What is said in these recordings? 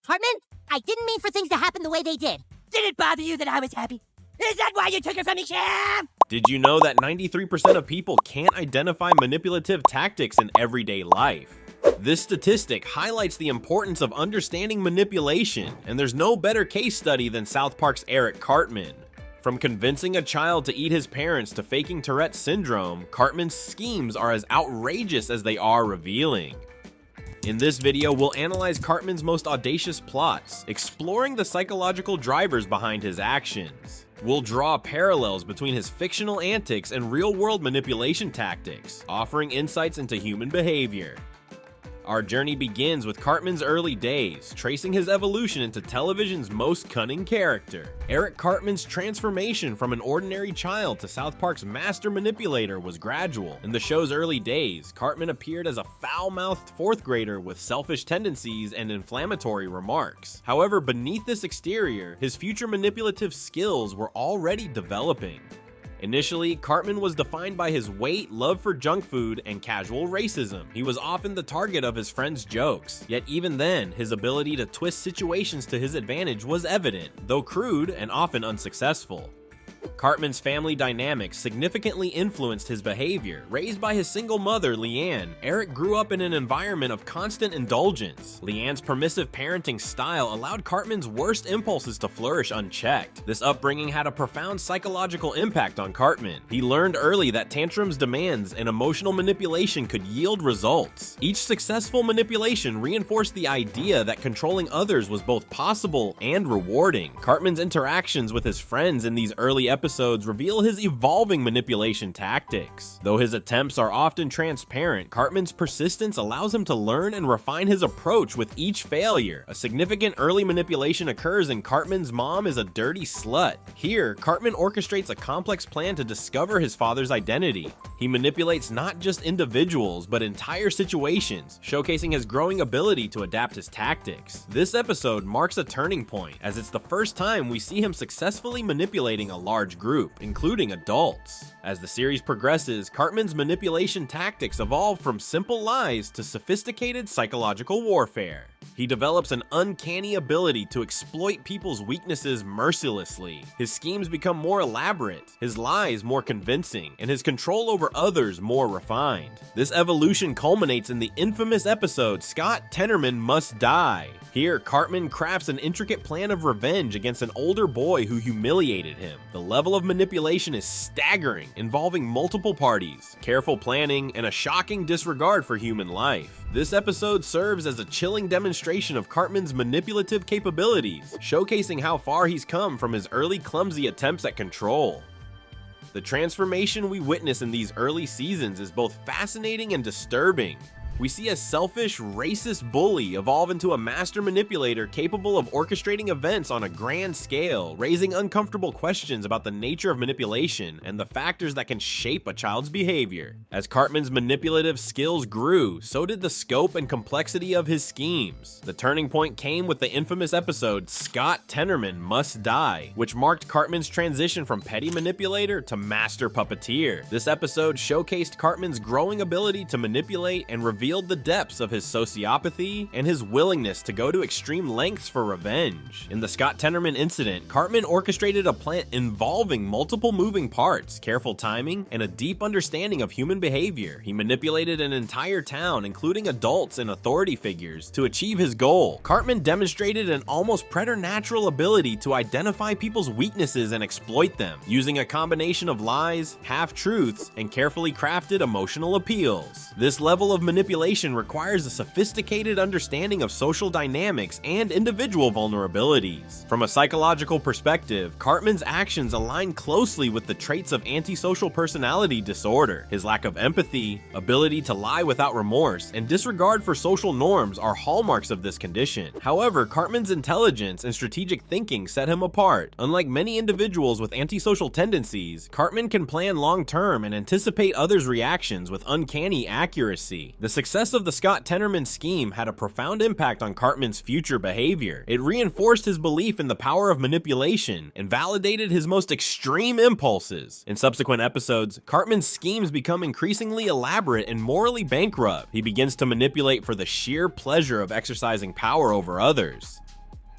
Cartman, I didn't mean for things to happen the way they did. Did it bother you that I was happy? Is that why you took it from me, Sam? Did you know that 93% of people can't identify manipulative tactics in everyday life? This statistic highlights the importance of understanding manipulation, and there's no better case study than South Park's Eric Cartman. From convincing a child to eat his parents to faking Tourette's syndrome, Cartman's schemes are as outrageous as they are revealing. In this video, we'll analyze Cartman's most audacious plots, exploring the psychological drivers behind his actions. We'll draw parallels between his fictional antics and real-world manipulation tactics, offering insights into human behavior. Our journey begins with Cartman's early days, tracing his evolution into television's most cunning character. Eric Cartman's transformation from an ordinary child to South Park's master manipulator was gradual. In the show's early days, Cartman appeared as a foul-mouthed fourth grader with selfish tendencies and inflammatory remarks. However, beneath this exterior, his future manipulative skills were already developing. Initially, Cartman was defined by his weight, love for junk food, and casual racism. He was often the target of his friends' jokes, yet even then, his ability to twist situations to his advantage was evident, though crude and often unsuccessful. Cartman's family dynamics significantly influenced his behavior. Raised by his single mother, Leanne, Eric grew up in an environment of constant indulgence. Leanne's permissive parenting style allowed Cartman's worst impulses to flourish unchecked. This upbringing had a profound psychological impact on Cartman. He learned early that tantrums, demands, and emotional manipulation could yield results. Each successful manipulation reinforced the idea that controlling others was both possible and rewarding. Cartman's interactions with his friends in these early episodes reveal his evolving manipulation tactics. Though his attempts are often transparent, Cartman's persistence allows him to learn and refine his approach with each failure. A significant early manipulation occurs in Cartman's mom is a dirty slut. Here, Cartman orchestrates a complex plan to discover his father's identity. He manipulates not just individuals, but entire situations, showcasing his growing ability to adapt his tactics. This episode marks a turning point, as it's the first time we see him successfully manipulating a large group, including adults. As the series progresses, Cartman's manipulation tactics evolve from simple lies to sophisticated psychological warfare. He develops an uncanny ability to exploit people's weaknesses mercilessly. His schemes become more elaborate, his lies more convincing, and his control over others more refined. This evolution culminates in the infamous episode, Scott Tenorman Must Die. Here, Cartman crafts an intricate plan of revenge against an older boy who humiliated him. The level of manipulation is staggering, involving multiple parties, careful planning, and a shocking disregard for human life. This episode serves as a chilling demonstration of Cartman's manipulative capabilities, showcasing how far he's come from his early clumsy attempts at control. The transformation we witness in these early seasons is both fascinating and disturbing. We see a selfish, racist bully evolve into a master manipulator capable of orchestrating events on a grand scale, raising uncomfortable questions about the nature of manipulation and the factors that can shape a child's behavior. As Cartman's manipulative skills grew, so did the scope and complexity of his schemes. The turning point came with the infamous episode, Scott Tenorman Must Die, which marked Cartman's transition from petty manipulator to master puppeteer. This episode showcased Cartman's growing ability to manipulate and revealed the depths of his sociopathy and his willingness to go to extreme lengths for revenge. In the Scott Tenorman incident, Cartman orchestrated a plan involving multiple moving parts, careful timing, and a deep understanding of human behavior. He manipulated an entire town, including adults and authority figures, to achieve his goal. Cartman demonstrated an almost preternatural ability to identify people's weaknesses and exploit them, using a combination of lies, half-truths, and carefully crafted emotional appeals. This level of manipulation requires a sophisticated understanding of social dynamics and individual vulnerabilities. From a psychological perspective, Cartman's actions align closely with the traits of antisocial personality disorder. His lack of empathy, ability to lie without remorse, and disregard for social norms are hallmarks of this condition. However, Cartman's intelligence and strategic thinking set him apart. Unlike many individuals with antisocial tendencies, Cartman can plan long-term and anticipate others' reactions with uncanny accuracy. The success of the Scott Tenorman scheme had a profound impact on Cartman's future behavior. It reinforced his belief in the power of manipulation and validated his most extreme impulses. In subsequent episodes, Cartman's schemes become increasingly elaborate and morally bankrupt. He begins to manipulate for the sheer pleasure of exercising power over others.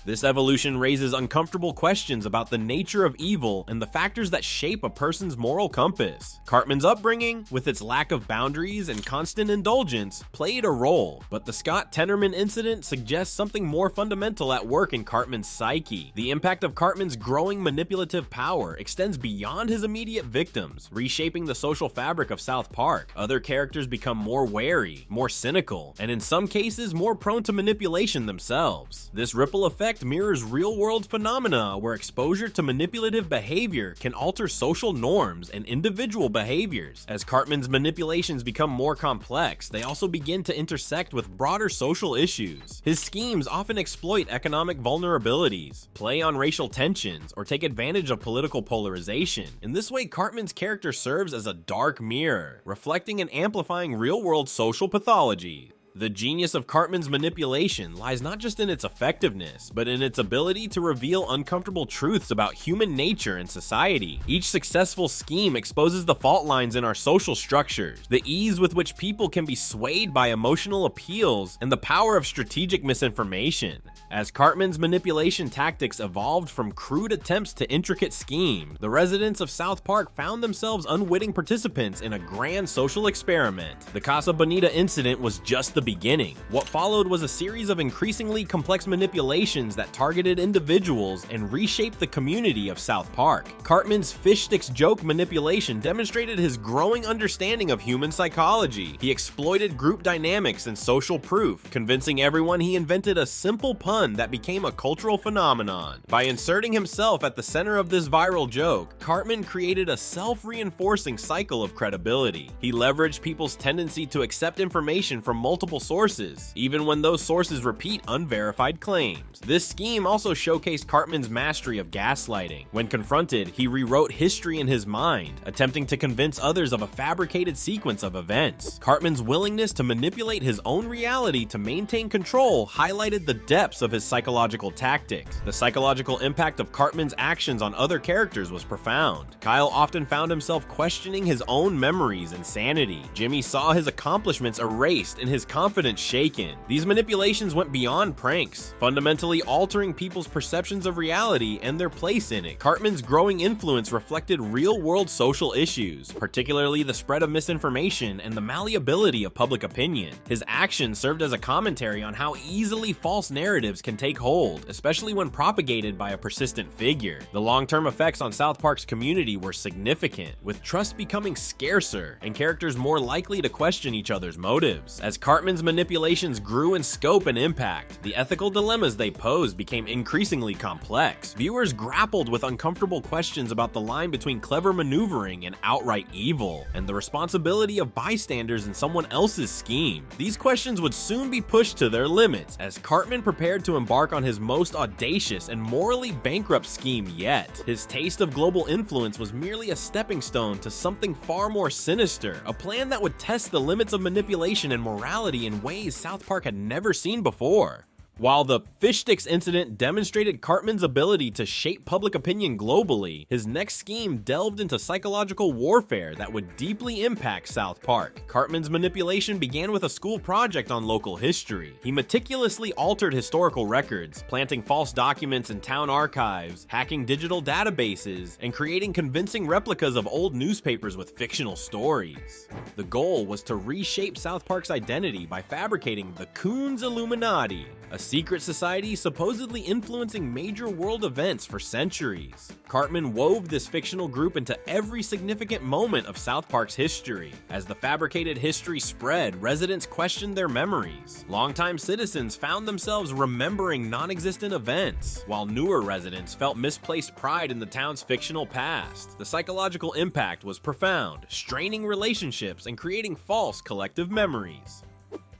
This evolution raises uncomfortable questions about the nature of evil and the factors that shape a person's moral compass. Cartman's upbringing, with its lack of boundaries and constant indulgence, played a role, but the Scott Tenorman incident suggests something more fundamental at work in Cartman's psyche. The impact of Cartman's growing manipulative power extends beyond his immediate victims, reshaping the social fabric of South Park. Other characters become more wary, more cynical, and in some cases more prone to manipulation themselves. This ripple effect mirrors real-world phenomena where exposure to manipulative behavior can alter social norms and individual behaviors. As Cartman's manipulations become more complex, they also begin to intersect with broader social issues. His schemes often exploit economic vulnerabilities, play on racial tensions, or take advantage of political polarization. In this way, Cartman's character serves as a dark mirror, reflecting and amplifying real-world social pathology. The genius of Cartman's manipulation lies not just in its effectiveness, but in its ability to reveal uncomfortable truths about human nature and society. Each successful scheme exposes the fault lines in our social structures, the ease with which people can be swayed by emotional appeals, and the power of strategic misinformation. As Cartman's manipulation tactics evolved from crude attempts to intricate schemes, the residents of South Park found themselves unwitting participants in a grand social experiment. The Casa Bonita incident was just the beginning. What followed was a series of increasingly complex manipulations that targeted individuals and reshaped the community of South Park. Cartman's fish sticks joke manipulation demonstrated his growing understanding of human psychology. He exploited group dynamics and social proof, convincing everyone he invented a simple pun that became a cultural phenomenon. By inserting himself at the center of this viral joke, Cartman created a self-reinforcing cycle of credibility. He leveraged people's tendency to accept information from multiple sources, even when those sources repeat unverified claims. This scheme also showcased Cartman's mastery of gaslighting. When confronted, he rewrote history in his mind, attempting to convince others of a fabricated sequence of events. Cartman's willingness to manipulate his own reality to maintain control highlighted the depths of his psychological tactics. The psychological impact of Cartman's actions on other characters was profound. Kyle often found himself questioning his own memories and sanity. Jimmy saw his accomplishments erased and his confidence shaken. These manipulations went beyond pranks, fundamentally altering people's perceptions of reality and their place in it. Cartman's growing influence reflected real-world social issues, particularly the spread of misinformation and the malleability of public opinion. His actions served as a commentary on how easily false narratives can take hold, especially when propagated by a persistent figure. The long-term effects on South Park's community were significant, with trust becoming scarcer and characters more likely to question each other's motives. As Cartman's manipulations grew in scope and impact, the ethical dilemmas they posed became increasingly complex. Viewers grappled with uncomfortable questions about the line between clever maneuvering and outright evil, and the responsibility of bystanders in someone else's scheme. These questions would soon be pushed to their limits as Cartman prepared to embark on his most audacious and morally bankrupt scheme yet. His taste of global influence was merely a stepping stone to something far more sinister, a plan that would test the limits of manipulation and morality in ways South Park had never seen before. While the fish sticks incident demonstrated Cartman's ability to shape public opinion globally, his next scheme delved into psychological warfare that would deeply impact South Park. Cartman's manipulation began with a school project on local history. He meticulously altered historical records, planting false documents in town archives, hacking digital databases, and creating convincing replicas of old newspapers with fictional stories. The goal was to reshape South Park's identity by fabricating the Coons Illuminati, a secret society supposedly influencing major world events for centuries. Cartman wove this fictional group into every significant moment of South Park's history. As the fabricated history spread, residents questioned their memories. Longtime citizens found themselves remembering non-existent events, while newer residents felt misplaced pride in the town's fictional past. The psychological impact was profound, straining relationships and creating false collective memories.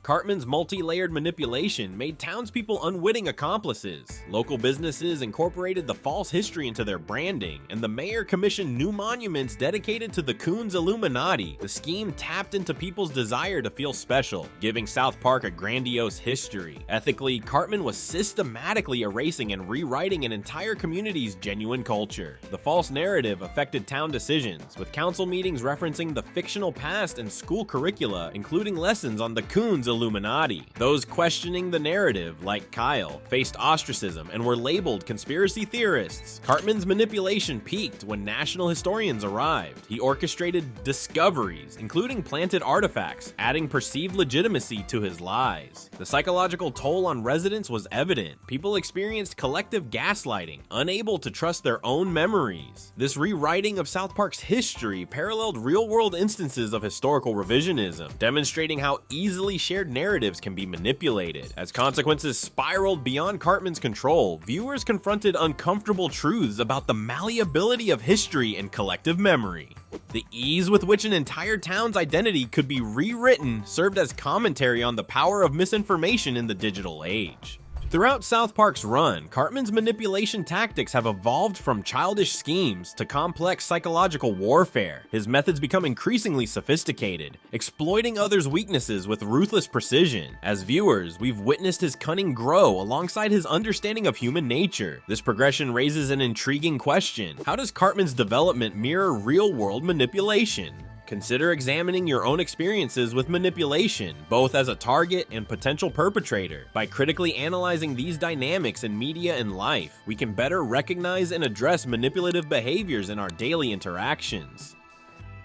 Cartman's multi-layered manipulation made townspeople unwitting accomplices. Local businesses incorporated the false history into their branding, and the mayor commissioned new monuments dedicated to the Coons Illuminati. The scheme tapped into people's desire to feel special, giving South Park a grandiose history. Ethically, Cartman was systematically erasing and rewriting an entire community's genuine culture. The false narrative affected town decisions, with council meetings referencing the fictional past and school curricula, including lessons on the Coons Illuminati. Those questioning the narrative, like Kyle, faced ostracism and were labeled conspiracy theorists. Cartman's manipulation peaked when national historians arrived. He orchestrated discoveries, including planted artifacts, adding perceived legitimacy to his lies. The psychological toll on residents was evident. People experienced collective gaslighting, unable to trust their own memories. This rewriting of South Park's history paralleled real-world instances of historical revisionism, demonstrating how easily shared narratives can be manipulated. As consequences spiraled beyond Cartman's control, viewers confronted uncomfortable truths about the malleability of history and collective memory. The ease with which an entire town's identity could be rewritten served as commentary on the power of misinformation in the digital age. Throughout South Park's run, Cartman's manipulation tactics have evolved from childish schemes to complex psychological warfare, his methods become increasingly sophisticated, exploiting others' weaknesses with ruthless precision. As viewers, we've witnessed his cunning grow alongside his understanding of human nature. This progression raises an intriguing question: how does Cartman's development mirror real-world manipulation? Consider examining your own experiences with manipulation, both as a target and potential perpetrator. By critically analyzing these dynamics in media and life, we can better recognize and address manipulative behaviors in our daily interactions.